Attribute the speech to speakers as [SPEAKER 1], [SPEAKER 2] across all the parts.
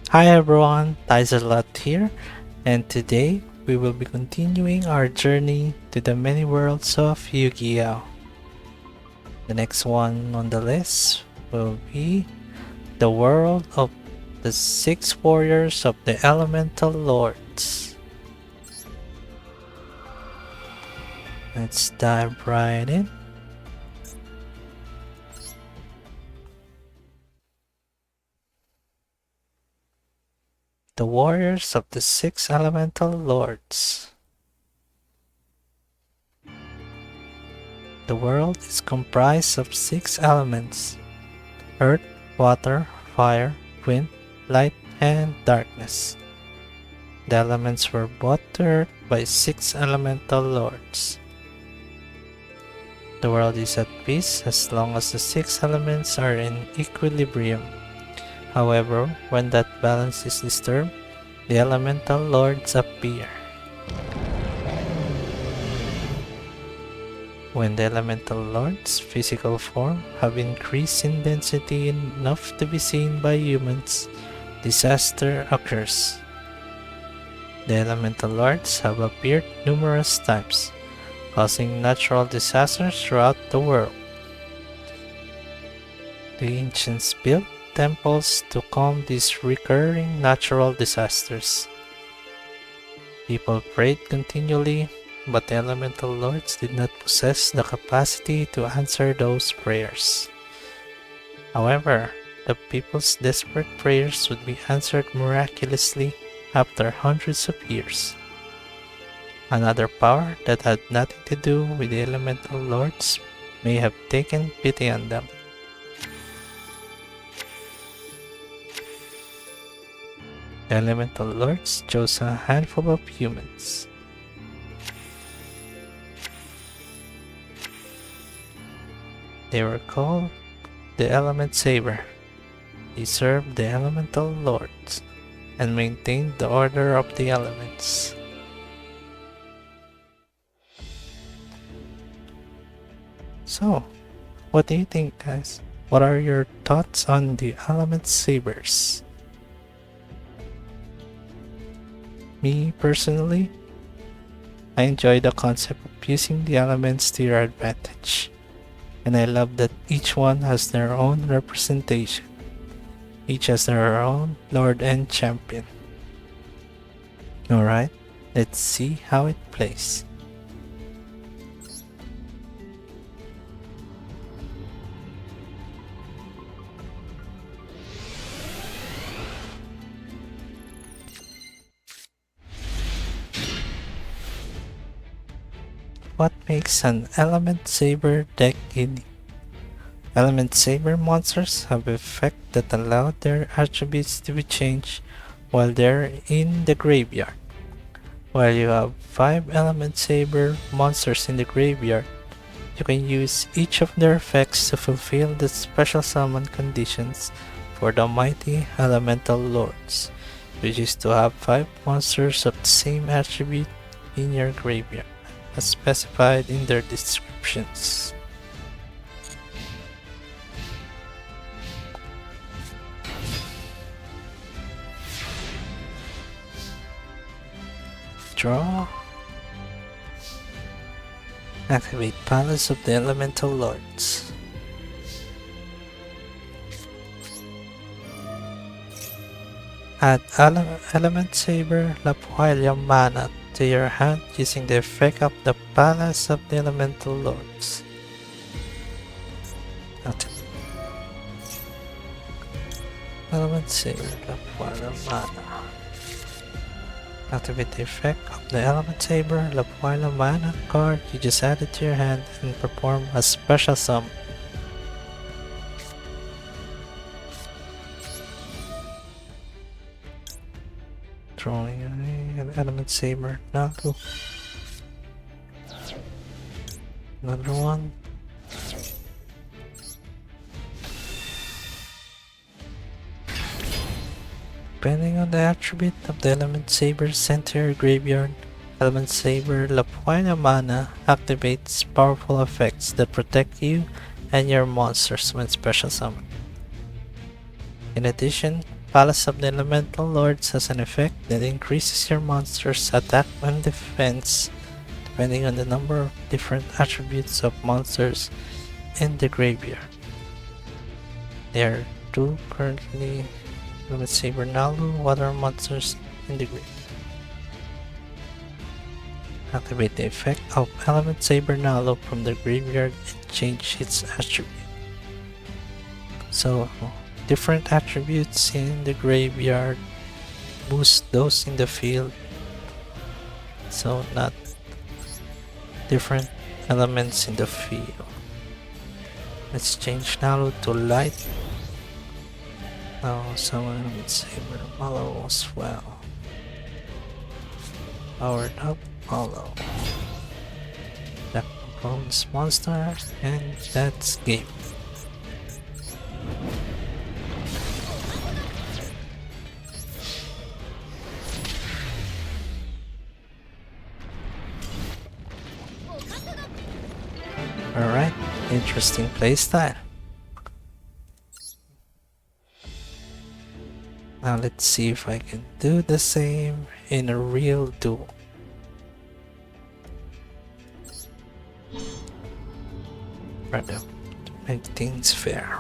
[SPEAKER 1] Hi everyone, Tizerlot here, and today we will be continuing our journey to the many worlds of Yu-Gi-Oh! The next one on the list will be the world of the 6 warriors of the Elemental Lords. Let's dive right in. The warriors of the 6 Elemental Lords. The world is comprised of 6 elements: earth, water, fire, wind, light, and darkness. The elements were brought to earth by 6 Elemental Lords. The world is at peace as long as the 6 elements are in equilibrium. However, when that balance is disturbed, the Elemental Lords appear. When the Elemental Lords' physical form have increased in density enough to be seen by humans, disaster occurs. The Elemental Lords have appeared numerous times, causing natural disasters throughout the world. The ancients built temples to calm these recurring natural disasters. People prayed continually, but the Elemental Lords did not possess the capacity to answer those prayers. However, the people's desperate prayers would be answered miraculously after hundreds of years. Another power that had nothing to do with the Elemental Lords may have taken pity on them. The Elemental Lords chose a handful of humans. They were called the Elementsaber. They served the Elemental Lords and maintained the order of the elements. So, what do you think, guys? What are your thoughts on the Elementsabers? Me personally, I enjoy the concept of using the elements to your advantage, and I love that each one has their own representation. Each has their own Lord and Champion. Alright, let's see how it plays. What makes an Elementsaber deck unique? Elementsaber monsters have effects that allow their attributes to be changed while they're in the graveyard. While you have 5 Elementsaber monsters in the graveyard, you can use each of their effects to fulfill the special summon conditions for the mighty Elemental Lords, which is to have 5 monsters of the same attribute in your graveyard, as specified in their descriptions. Draw. Activate Palace of the Elemental Lords. Add Elementsaber Lapualia mana to your hand using the effect of the Palace of the Elemental Lords. Elementsaber Lapualia mana. Activate the effect of the Elementsaber Lapualia mana card you just added to your hand and perform a special summon. Drawing an Elementsaber Naku. Another one. Depending on the attribute of the Elementsaber sent to your graveyard, Elementsaber Lapualia mana activates powerful effects that protect you and your monsters when special summoned. In addition, Palace of the Elemental Lords has an effect that increases your monster's attack and defense depending on the number of different attributes of monsters in the graveyard. There are two currently Elementsaber Nalu water monsters in the graveyard. Activate the effect of Elementsaber Nalu from the graveyard and change its attribute. So, different attributes in the graveyard boost those in the field. So, not different elements in the field. Let's change Nalu to light. Now, summon Elementsaber Mallow as well. Powered up Mallow. That opponent's monster, and that's game. Alright, interesting playstyle. Now let's see if I can do the same in a real duel. Right up to make things fair.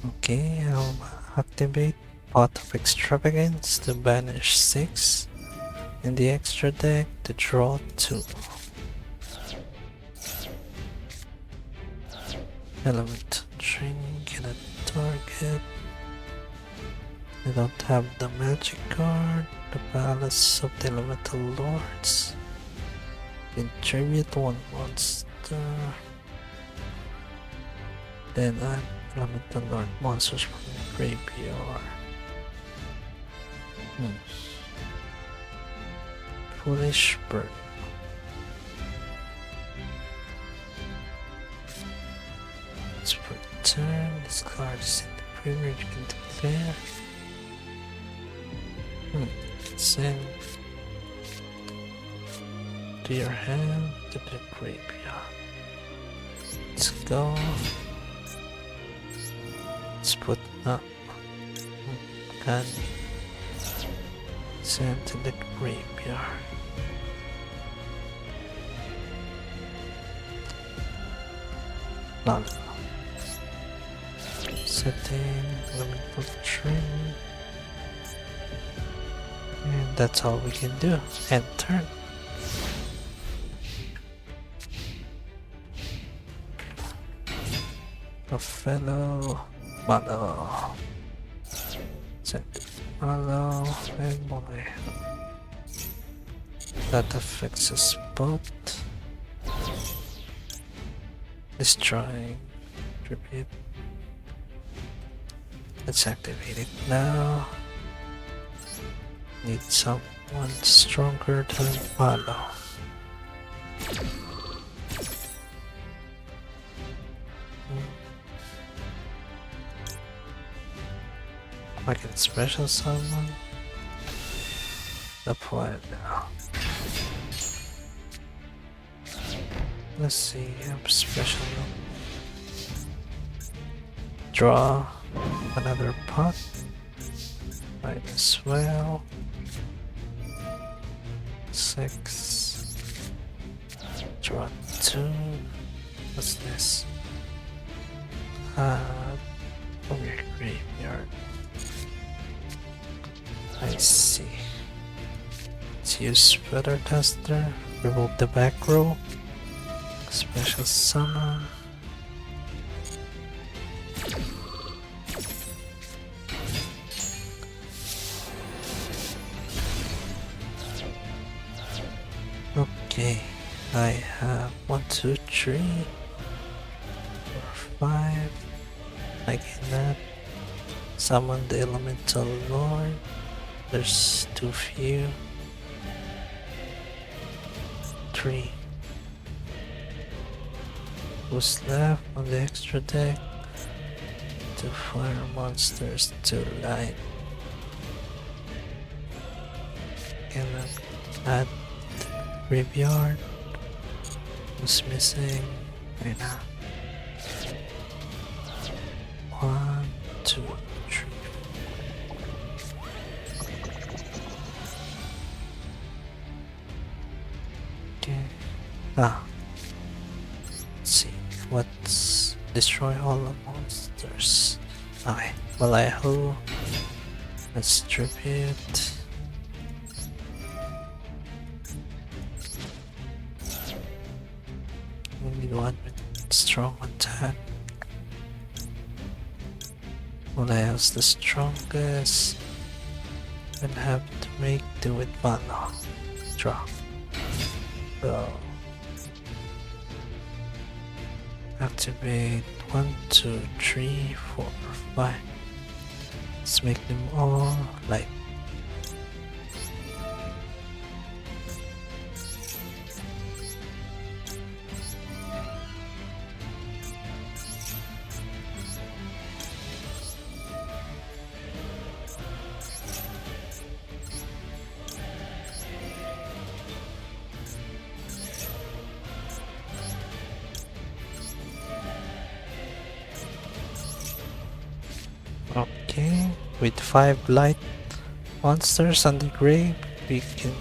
[SPEAKER 1] Okay, I'll activate Pot of Extravagance to banish 6, and the extra deck to draw 2. Element training, cannot target. I don't have the magic card. The Palace of the Elemental Lords. Contribute 1 monster. Then add Elemental Lord monsters from the graveyard. Foolish Bird. Let's return. This card is in the graveyard. You can declare. Send to your hand to the graveyard. Let's go. Let's put up candy. Send to the graveyard. Lala. Setting elemental tree. And that's all we can do. End turn. A fellow Mallow. Set Mallow and Molly. That affects us both. Destroying tribute. Let's activate it now. Need someone stronger than Mallow. I can special summon the point now. Let's see, I'm special. Draw another pot. Might as well. 6. Draw 2. What's this? From your graveyard. I see. Let's use Feather Duster. Remove the back row. Special summon. Okay, I have 1, 2, 3, 4, 5. I cannot summon the Elemental Lord. There's too few. 3. Who's left on the extra deck? 2 fire monsters, 2 light. Cannot add the graveyard. Who's missing? Right now. 1, 2, 3. Okay. Ah. Let's see. What's destroy all the monsters? Okay. Vallejo. Distribute. We need one with strong attack. Vallejo's the strongest. We'll have to make do with mana. Draw. Go. Activate 1, 2, 3, 4, 5. Let's make them all light. Okay, with 5 light monsters on the grave, we can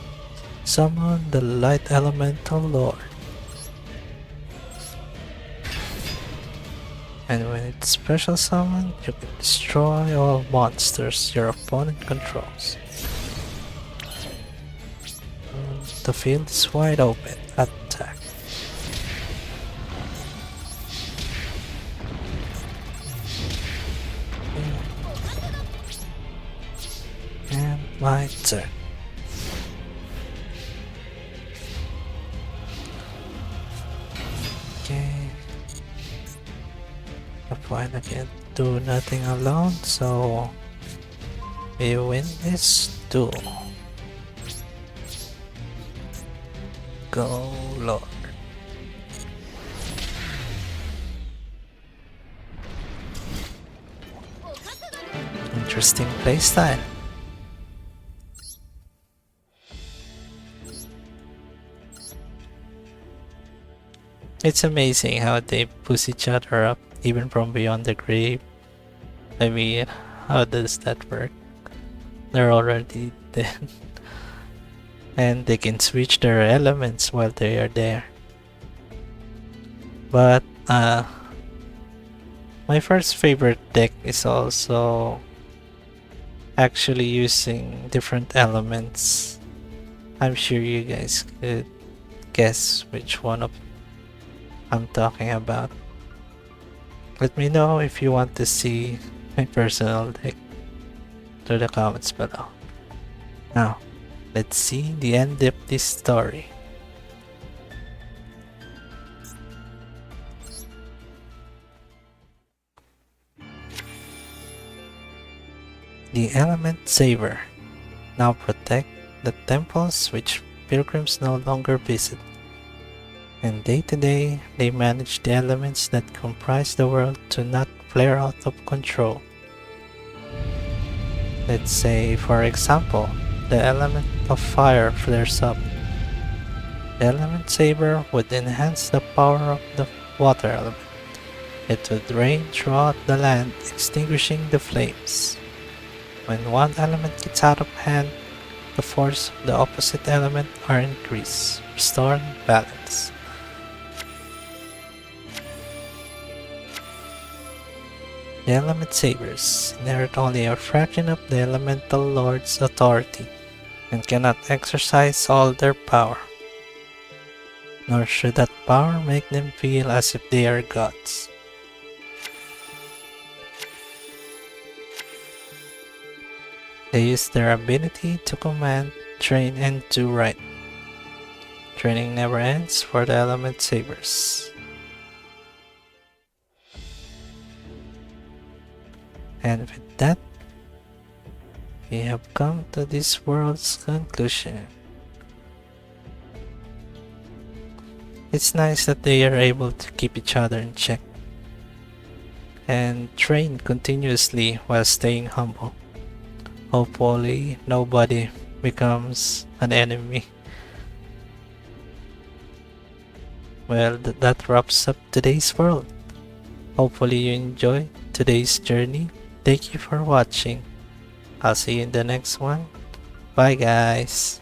[SPEAKER 1] summon the Light Elemental Lord. And when it's special summoned, you can destroy all monsters your opponent controls. The field is wide open. Attack. And my turn. Okay. Fine, I can't do nothing alone, so we win this duel. Go, Lord. Interesting playstyle. It's amazing how they push each other up even from beyond the grave. I mean, how does that work? They're already dead. And they can switch their elements while they are there. But my first favorite deck is also actually using different elements. I'm sure you guys could guess which one of I'm talking about. Let me know if you want to see my personal deck to the comments below. Now, let's see the end of this story. The Elementsaber now protect the temples which pilgrims no longer visit. And day to day, they manage the elements that comprise the world to not flare out of control. Let's say, for example, the element of fire flares up. The Elementsaber would enhance the power of the water element. It would rain throughout the land, extinguishing the flames. When one element gets out of hand, the force of the opposite element are increased, restoring balance. The Elementsabers inherit only a fraction of the Elemental Lord's authority and cannot exercise all their power. Nor should that power make them feel as if they are gods. They use their ability to command, train, and do right. Training never ends for the Elementsabers. And with that, we have come to this world's conclusion. It's nice that they are able to keep each other in check and train continuously while staying humble. Hopefully, nobody becomes an enemy. Well, that wraps up today's world. Hopefully you enjoy today's journey. Thank you for watching. I'll see you in the next one. Bye guys.